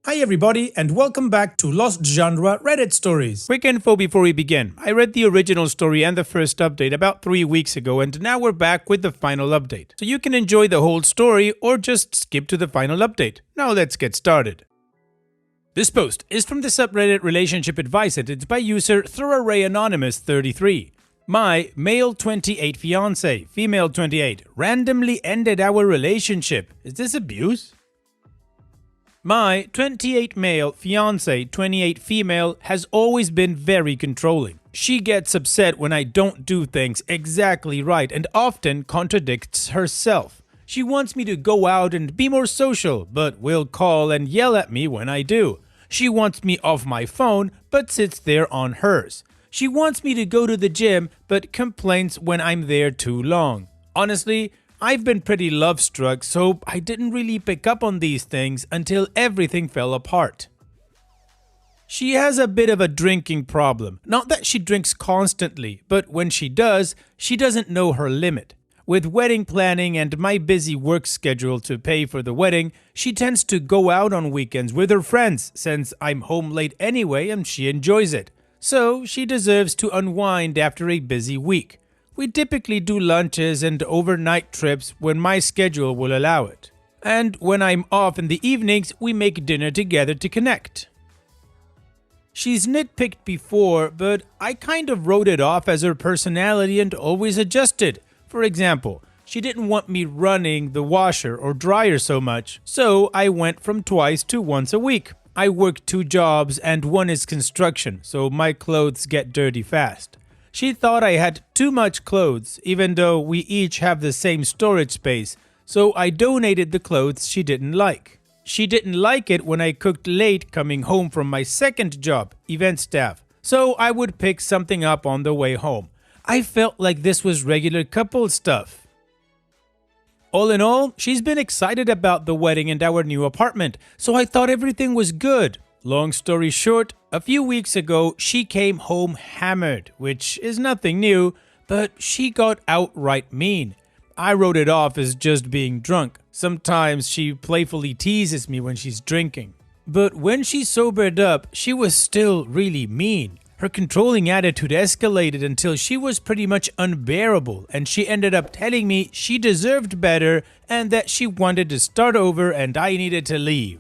Hi everybody and welcome back to Lost Genre Reddit Stories. Quick info before we begin. I read the original story and the first update about 3 weeks ago, and now we're back with the final update. So you can enjoy the whole story or just skip to the final update. Now let's get started. This post is from the subreddit Relationship Advice and it's by user ThrowAwayAnonymous33. My male 28 fiance, female 28, randomly ended our relationship. Is this abuse? My 28 male fiance, 28 female, has always been very controlling. She gets upset when I don't do things exactly right and often contradicts herself. She wants me to go out and be more social, but will call and yell at me when I do. She wants me off my phone, but sits there on hers. She wants me to go to the gym, but complains when I'm there too long. Honestly, I've been pretty love-struck, so I didn't really pick up on these things until everything fell apart. She has a bit of a drinking problem. Not that she drinks constantly, but when she does, she doesn't know her limit. With wedding planning and my busy work schedule to pay for the wedding, she tends to go out on weekends with her friends since I'm home late anyway and she enjoys it. So she deserves to unwind after a busy week. We typically do lunches and overnight trips when my schedule will allow it. And when I'm off in the evenings, we make dinner together to connect. She's nitpicked before, but I kind of wrote it off as her personality and always adjusted. For example, she didn't want me running the washer or dryer so much, so I went from twice to once a week. I work 2 jobs and one is construction, so my clothes get dirty fast. She thought I had too much clothes, even though we each have the same storage space, so I donated the clothes she didn't like. She didn't like it when I cooked late coming home from my second job, event staff, so I would pick something up on the way home. I felt like this was regular couple stuff. All in all, she's been excited about the wedding and our new apartment, so I thought everything was good. Long story short, a few weeks ago, she came home hammered, which is nothing new, but she got outright mean. I wrote it off as just being drunk. Sometimes she playfully teases me when she's drinking. But when she sobered up, she was still really mean. Her controlling attitude escalated until she was pretty much unbearable, and she ended up telling me she deserved better and that she wanted to start over and I needed to leave.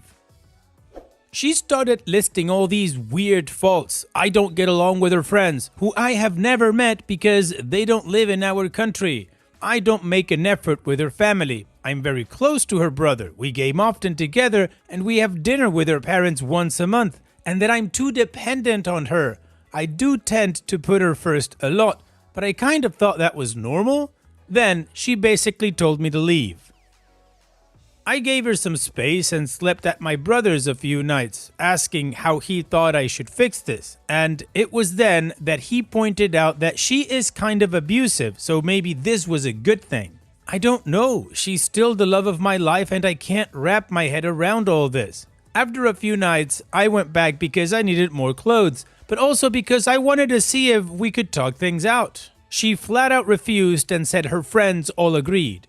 She started listing all these weird faults. I don't get along with her friends, who I have never met because they don't live in our country. I don't make an effort with her family. I'm very close to her brother. We game often together and we have dinner with her parents once a month. And that I'm too dependent on her. I do tend to put her first a lot, but I kind of thought that was normal. Then she basically told me to leave. I gave her some space and slept at my brother's a few nights, asking how he thought I should fix this. And it was then that he pointed out that she is kind of abusive, so maybe this was a good thing. I don't know, she's still the love of my life and I can't wrap my head around all this. After a few nights, I went back because I needed more clothes, but also because I wanted to see if we could talk things out. She flat out refused and said her friends all agreed.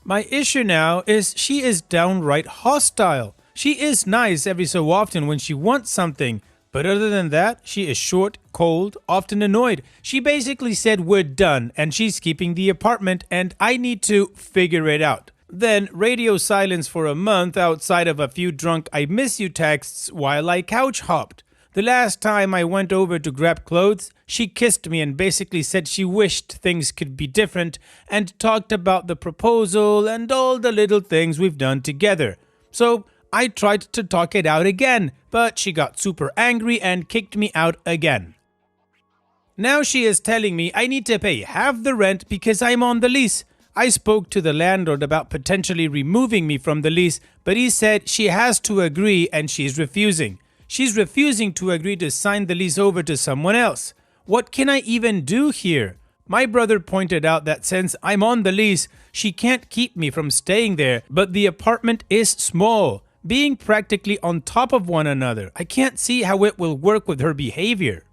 My issue now is she is downright hostile. She is nice every so often when she wants something, but other than that, she is short, cold, often annoyed. She basically said we're done and she's keeping the apartment and I need to figure it out. Then radio silence for a month outside of a few drunk I miss you texts while I couch hopped. The last time I went over to grab clothes, she kissed me and basically said she wished things could be different and talked about the proposal and all the little things we've done together. So I tried to talk it out again, but she got super angry and kicked me out again. Now she is telling me I need to pay half the rent because I'm on the lease. I spoke to the landlord about potentially removing me from the lease, but he said she has to agree and she's refusing. She's refusing to agree to sign the lease over to someone else. What can I even do here? My brother pointed out that since I'm on the lease, she can't keep me from staying there, but the apartment is small, being practically on top of one another. I can't see how it will work with her behavior.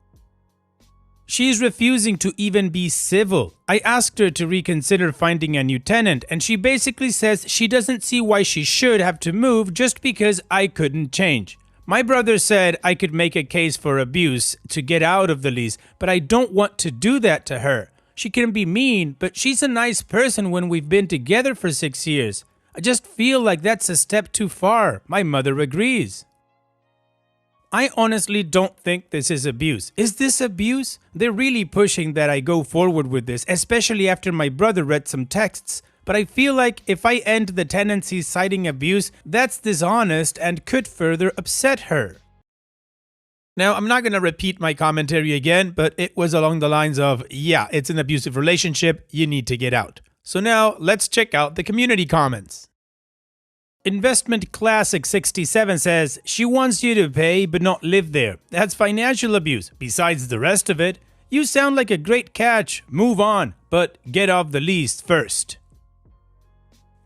She's refusing to even be civil. I asked her to reconsider finding a new tenant, and she basically says she doesn't see why she should have to move just because I couldn't change. My brother said I could make a case for abuse to get out of the lease, but I don't want to do that to her. She can be mean, but she's a nice person when we've been together for 6 years. I just feel like that's a step too far. My mother agrees. I honestly don't think this is abuse. Is this abuse? They're really pushing that I go forward with this, especially after my brother read some texts. But I feel like if I end the tenancy citing abuse, that's dishonest and could further upset her. Now, I'm not going to repeat my commentary again, but it was along the lines of, yeah, it's an abusive relationship, you need to get out. So now, let's check out the community comments. Investment Classic 67 says, she wants you to pay but not live there. That's financial abuse. Besides the rest of it, you sound like a great catch. Move on, but get off the lease first.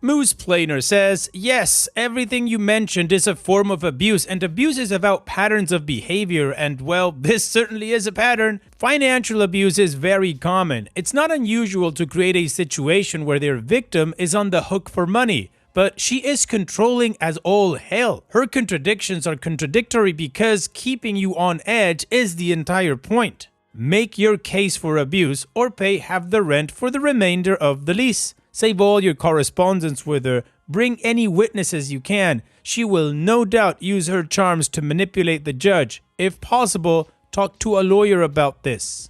Moose Planer says, yes, everything you mentioned is a form of abuse, and abuse is about patterns of behavior, and well, this certainly is a pattern. Financial abuse is very common. It's not unusual to create a situation where their victim is on the hook for money. But she is controlling as all hell. Her contradictions are contradictory because keeping you on edge is the entire point. Make your case for abuse or pay half the rent for the remainder of the lease. Save all your correspondence with her. Bring any witnesses you can. She will no doubt use her charms to manipulate the judge. If possible, talk to a lawyer about this.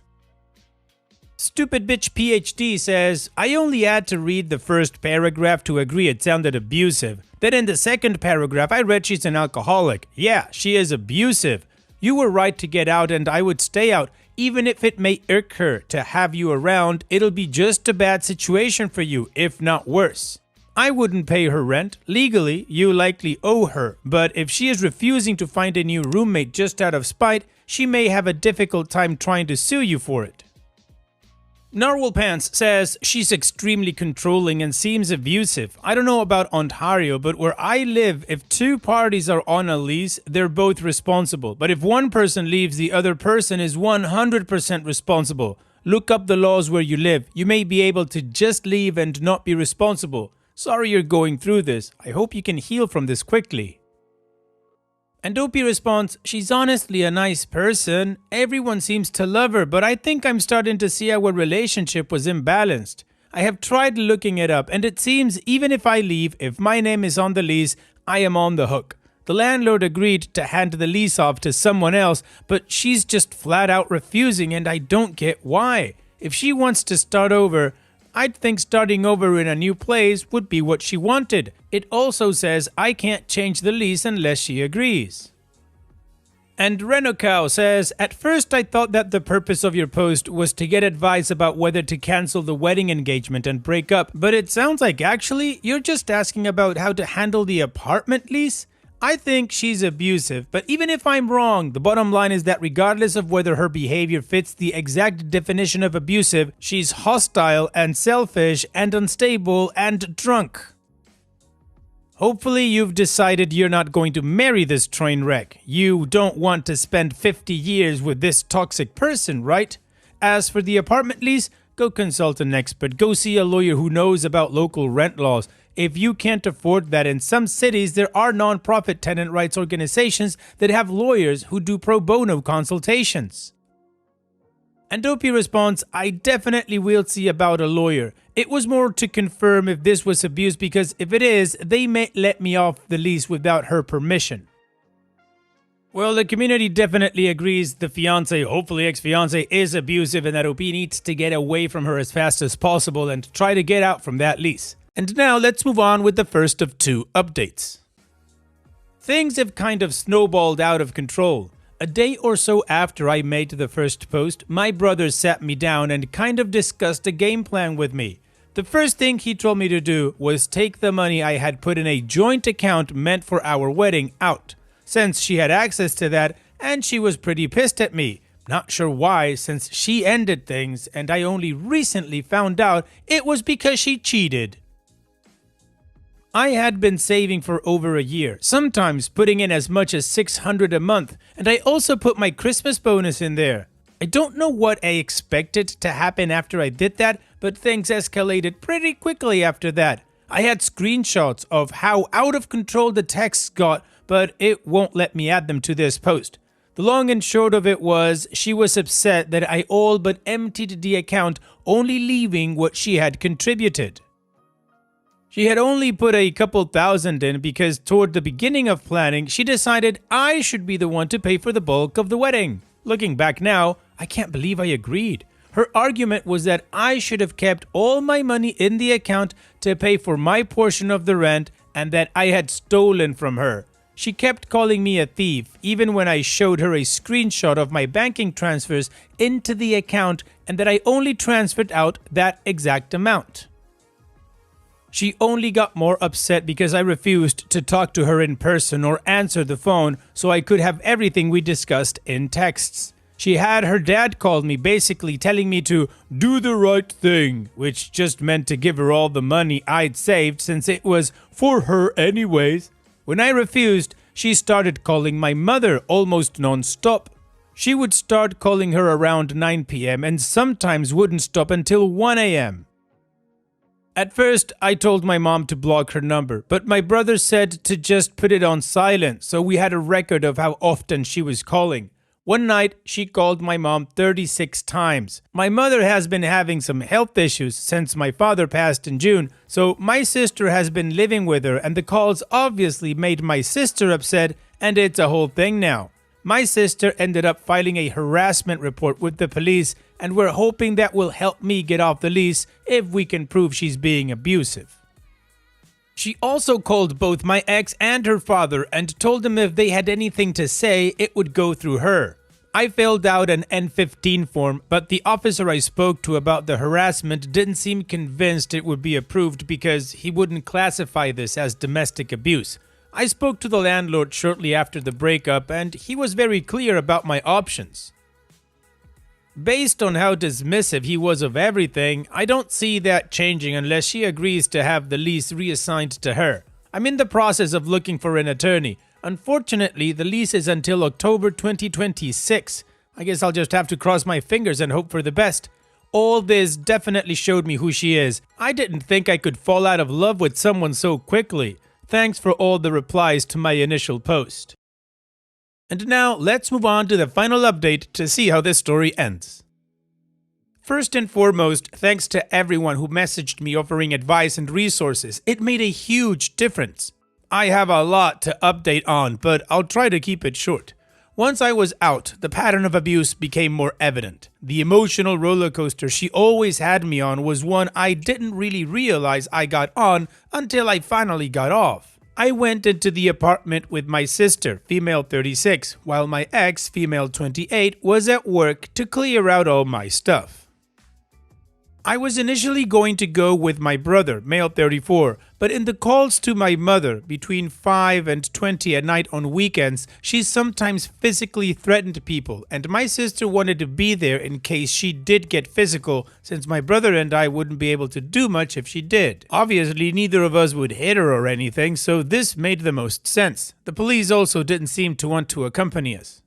Stupid Bitch PhD says, I only had to read the first paragraph to agree it sounded abusive. Then in the second paragraph, I read she's an alcoholic. Yeah, she is abusive. You were right to get out and I would stay out. Even if it may irk her to have you around, it'll be just a bad situation for you, if not worse. I wouldn't pay her rent. Legally, you likely owe her. But if she is refusing to find a new roommate just out of spite, she may have a difficult time trying to sue you for it. Narwhal Pants says, she's extremely controlling and seems abusive. I don't know about Ontario, but where I live, if two parties are on a lease, they're both responsible. But if one person leaves, the other person is 100% responsible. Look up the laws where you live. You may be able to just leave and not be responsible. Sorry you're going through this. I hope you can heal from this quickly. And Dopey responds, she's honestly a nice person. Everyone seems to love her, but I think I'm starting to see our relationship was imbalanced. I have tried looking it up, and it seems even if I leave, if my name is on the lease, I am on the hook. The landlord agreed to hand the lease off to someone else, but she's just flat out refusing, and I don't get why. If she wants to start over, I'd think starting over in a new place would be what she wanted. It also says I can't change the lease unless she agrees. And Renocow says, at first I thought that the purpose of your post was to get advice about whether to cancel the wedding engagement and break up, but it sounds like actually you're just asking about how to handle the apartment lease? I think she's abusive, but even if I'm wrong, the bottom line is that regardless of whether her behavior fits the exact definition of abusive, she's hostile and selfish and unstable and drunk. Hopefully you've decided you're not going to marry this train wreck. You don't want to spend 50 years with this toxic person, right? As for the apartment lease, go consult an expert. Go see a lawyer who knows about local rent laws. If you can't afford that, in some cities, there are non-profit tenant rights organizations that have lawyers who do pro bono consultations. And Dopey responds, I definitely will see about a lawyer. It was more to confirm if this was abuse because if it is, they may let me off the lease without her permission. Well, the community definitely agrees the fiancé, hopefully ex-fiancé, is abusive and that OP needs to get away from her as fast as possible and try to get out from that lease. And now let's move on with the first of two updates. Things have kind of snowballed out of control. A day or so after I made the first post, my brother sat me down and kind of discussed a game plan with me. The first thing he told me to do was take the money I had put in a joint account meant for our wedding out, since she had access to that and she was pretty pissed at me. Not sure why, since she ended things and I only recently found out it was because she cheated. I had been saving for over a year, sometimes putting in as much as $600 a month, and I also put my Christmas bonus in there. I don't know what I expected to happen after I did that, but things escalated pretty quickly after that. I had screenshots of how out of control the texts got, but it won't let me add them to this post. The long and short of it was, she was upset that I all but emptied the account, only leaving what she had contributed. She had only put a couple thousand in because toward the beginning of planning, she decided I should be the one to pay for the bulk of the wedding. Looking back now, I can't believe I agreed. Her argument was that I should have kept all my money in the account to pay for my portion of the rent and that I had stolen from her. She kept calling me a thief, even when I showed her a screenshot of my banking transfers into the account and that I only transferred out that exact amount. She only got more upset because I refused to talk to her in person or answer the phone so I could have everything we discussed in texts. She had her dad call me, basically telling me to do the right thing, which just meant to give her all the money I'd saved since it was for her anyways. When I refused, she started calling my mother almost non-stop. She would start calling her around 9 p.m. and sometimes wouldn't stop until 1 a.m. At first, I told my mom to block her number, but my brother said to just put it on silent so we had a record of how often she was calling. One night, she called my mom 36 times. My mother has been having some health issues since my father passed in June, so my sister has been living with her and the calls obviously made my sister upset and it's a whole thing now. My sister ended up filing a harassment report with the police and we're hoping that will help me get off the lease if we can prove she's being abusive. She also called both my ex and her father and told them if they had anything to say, it would go through her. I filled out an N15 form, but the officer I spoke to about the harassment didn't seem convinced it would be approved because he wouldn't classify this as domestic abuse. I spoke to the landlord shortly after the breakup and he was very clear about my options. Based on how dismissive he was of everything, I don't see that changing unless she agrees to have the lease reassigned to her. I'm in the process of looking for an attorney. Unfortunately, the lease is until October 2026. I guess I'll just have to cross my fingers and hope for the best. All this definitely showed me who she is. I didn't think I could fall out of love with someone so quickly. Thanks for all the replies to my initial post. And now, let's move on to the final update to see how this story ends. First and foremost, thanks to everyone who messaged me offering advice and resources. It made a huge difference. I have a lot to update on, but I'll try to keep it short. Once I was out, the pattern of abuse became more evident. The emotional roller coaster she always had me on was one I didn't really realize I got on until I finally got off. I went into the apartment with my sister, female 36, while my ex, female 28, was at work to clear out all my stuff. I was initially going to go with my brother, male 34, but in the calls to my mother between 5 and 20 at night on weekends, she sometimes physically threatened people, and my sister wanted to be there in case she did get physical, since my brother and I wouldn't be able to do much if she did. Obviously, neither of us would hit her or anything, so this made the most sense. The police also didn't seem to want to accompany us.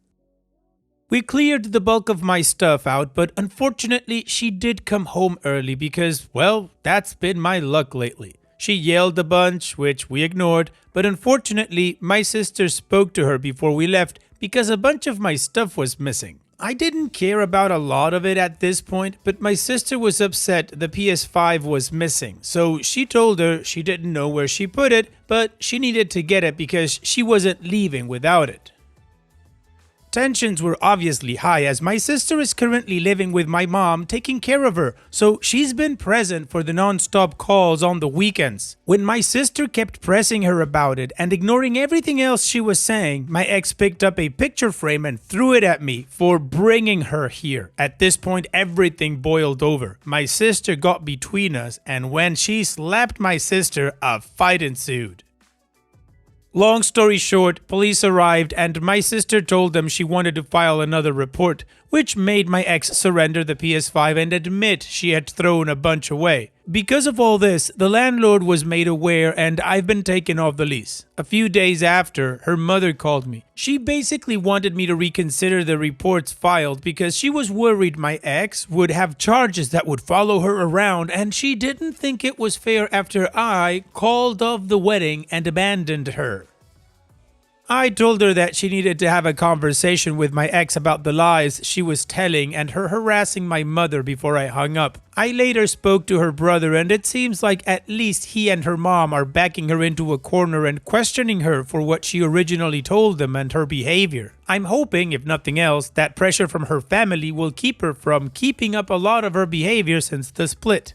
We cleared the bulk of my stuff out, but unfortunately, she did come home early because, well, that's been my luck lately. She yelled a bunch, which we ignored, but unfortunately, my sister spoke to her before we left because a bunch of my stuff was missing. I didn't care about a lot of it at this point, but my sister was upset the PS5 was missing, so she told her she didn't know where she put it, but she needed to get it because she wasn't leaving without it. Tensions were obviously high as my sister is currently living with my mom taking care of her, so she's been present for the non-stop calls on the weekends. When my sister kept pressing her about it and ignoring everything else she was saying, my ex picked up a picture frame and threw it at me for bringing her here. At this point, everything boiled over. My sister got between us, and when she slapped my sister, a fight ensued. Long story short, police arrived and my sister told them she wanted to file another report. which made my ex surrender the PS5 and admit she had thrown a bunch away. Because of all this, the landlord was made aware and I've been taken off the lease. A few days after, her mother called me. She basically wanted me to reconsider the reports filed because she was worried my ex would have charges that would follow her around, and she didn't think it was fair after I called off the wedding and abandoned her. I told her that she needed to have a conversation with my ex about the lies she was telling and her harassing my mother before I hung up. I later spoke to her brother, and it seems like at least he and her mom are backing her into a corner and questioning her for what she originally told them and her behavior. I'm hoping, if nothing else, that pressure from her family will keep her from keeping up a lot of her behavior since the split.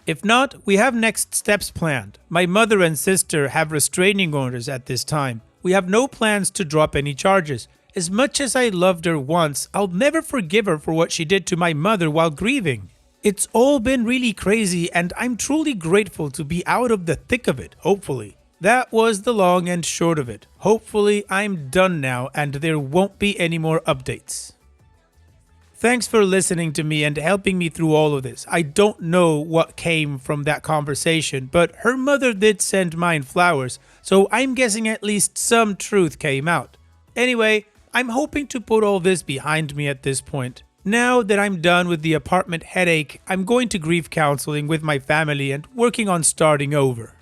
If not, we have next steps planned. My mother and sister have restraining orders at this time. We have no plans to drop any charges. As much as I loved her once, I'll never forgive her for what she did to my mother while grieving. It's all been really crazy, and I'm truly grateful to be out of the thick of it, hopefully. That was the long and short of it. Hopefully, I'm done now and there won't be any more updates. Thanks for listening to me and helping me through all of this. I don't know what came from that conversation, but her mother did send mine flowers, so I'm guessing at least some truth came out. Anyway, I'm hoping to put all this behind me at this point. Now that I'm done with the apartment headache, I'm going to grief counseling with my family and working on starting over.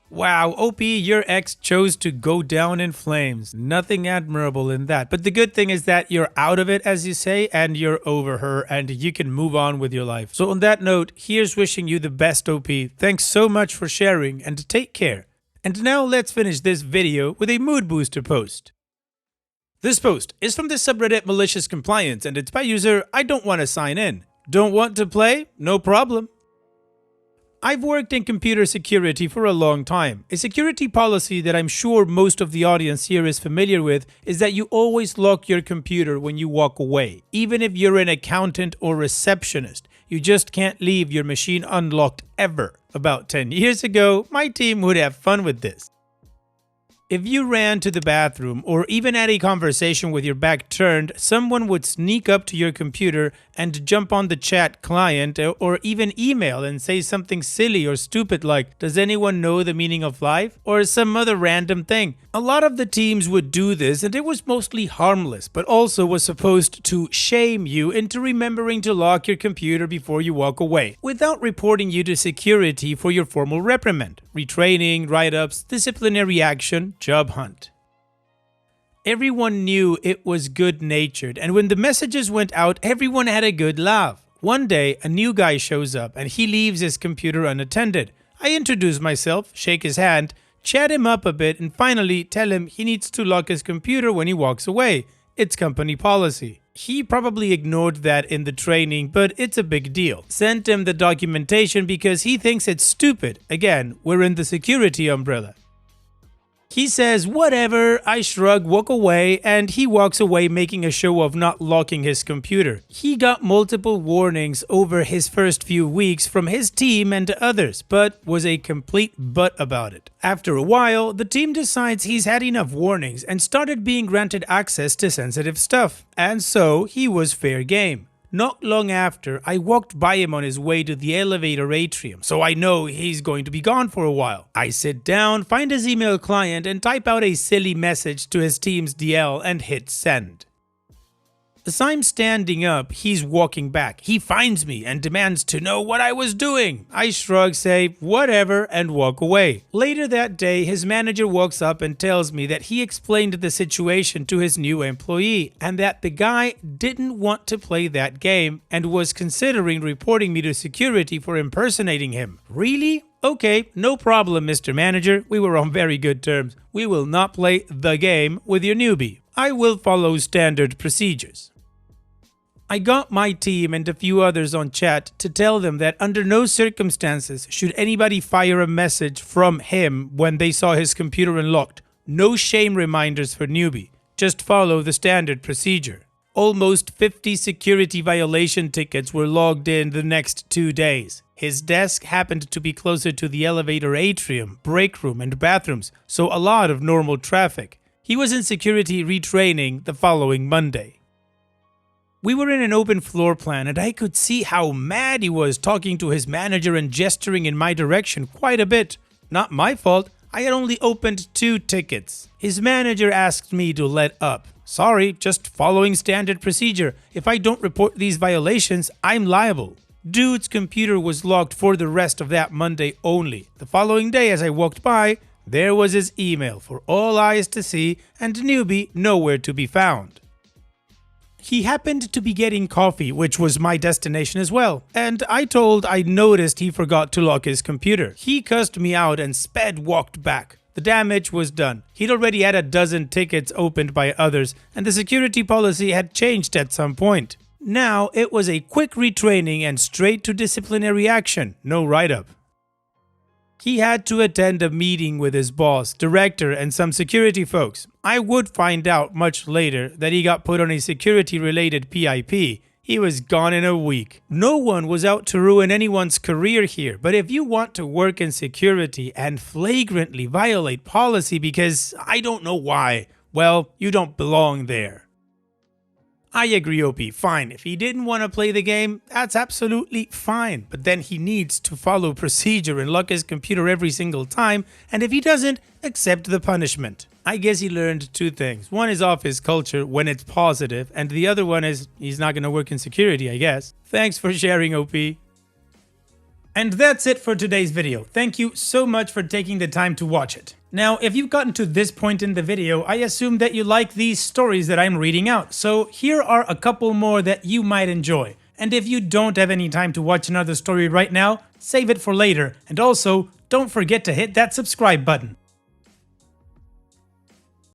Wow, OP, your ex chose to go down in flames. Nothing admirable in that. But the good thing is that you're out of it, as you say, and you're over her, and you can move on with your life. So on that note, here's wishing you the best, OP. Thanks so much for sharing, and take care. And now let's finish this video with a mood booster post. This post is from the subreddit Malicious Compliance, and it's by user I don't want to sign in. Don't want to play? No problem. I've worked in computer security for a long time. A security policy that I'm sure most of the audience here is familiar with is that you always lock your computer when you walk away. Even if you're an accountant or receptionist, you just can't leave your machine unlocked ever. About 10 years ago, my team would have fun with this. If you ran to the bathroom or even had a conversation with your back turned, someone would sneak up to your computer and jump on the chat client or even email and say something silly or stupid like, "Does anyone know the meaning of life?" or some other random thing. A lot of the teams would do this, and it was mostly harmless, but also was supposed to shame you into remembering to lock your computer before you walk away, without reporting you to security for your formal reprimand, retraining, write-ups, disciplinary action, job hunt. Everyone knew it was good-natured, and when the messages went out, everyone had a good laugh. One day, a new guy shows up, and he leaves his computer unattended. I introduce myself, shake his hand, chat him up a bit, and finally tell him he needs to lock his computer when he walks away. It's company policy. He probably ignored that in the training, but it's a big deal. Sent him the documentation because he thinks it's stupid. Again, we're in the security umbrella. He says, whatever, I shrug, walk away, and he walks away making a show of not locking his computer. He got multiple warnings over his first few weeks from his team and others, but was a complete butt about it. After a while, the team decides he's had enough warnings and started being granted access to sensitive stuff. And so, he was fair game. Not long after, I walked by him on his way to the elevator atrium, so I know he's going to be gone for a while. I sit down, find his email client, and type out a silly message to his team's DL and hit send. As I'm standing up, he's walking back. He finds me and demands to know what I was doing. I shrug, say, whatever, and walk away. Later that day, his manager walks up and tells me that he explained the situation to his new employee and that the guy didn't want to play that game and was considering reporting me to security for impersonating him. Really? Okay, no problem, Mr. Manager. We were on very good terms. We will not play the game with your newbie. I will follow standard procedures. I got my team and a few others on chat to tell them that under no circumstances should anybody fire a message from him when they saw his computer unlocked. No shame reminders for newbie. Just follow the standard procedure. Almost 50 security violation tickets were logged in the next 2 days. His desk happened to be closer to the elevator atrium, break room, and bathrooms, so a lot of normal traffic. He was in security retraining the following Monday. We were in an open floor plan and I could see how mad he was, talking to his manager and gesturing in my direction quite a bit. Not my fault, I had only opened 2 tickets. His manager asked me to let up. Sorry, just following standard procedure. If I don't report these violations, I'm liable. Dude's computer was locked for the rest of that Monday only. The following day as I walked by, there was his email for all eyes to see and newbie nowhere to be found. He happened to be getting coffee, which was my destination as well, and I noticed he forgot to lock his computer. He cussed me out and sped walked back. The damage was done. He'd already had a dozen tickets opened by others, and the security policy had changed at some point. Now it was a quick retraining and straight to disciplinary action, no write-up. He had to attend a meeting with his boss, director, and some security folks. I would find out much later that he got put on a security-related PIP. He was gone in a week. No one was out to ruin anyone's career here, but if you want to work in security and flagrantly violate policy because I don't know why, well, you don't belong there. I agree, OP, fine. If he didn't want to play the game, that's absolutely fine. But then he needs to follow procedure and lock his computer every single time, and if he doesn't, accept the punishment. I guess he learned 2 things. One is office culture when it's positive, and the other one is he's not going to work in security, I guess. Thanks for sharing, OP. And that's it for today's video. Thank you so much for taking the time to watch it. Now, if you've gotten to this point in the video, I assume that you like these stories that I'm reading out, so here are a couple more that you might enjoy. And if you don't have any time to watch another story right now, save it for later, and also, don't forget to hit that subscribe button.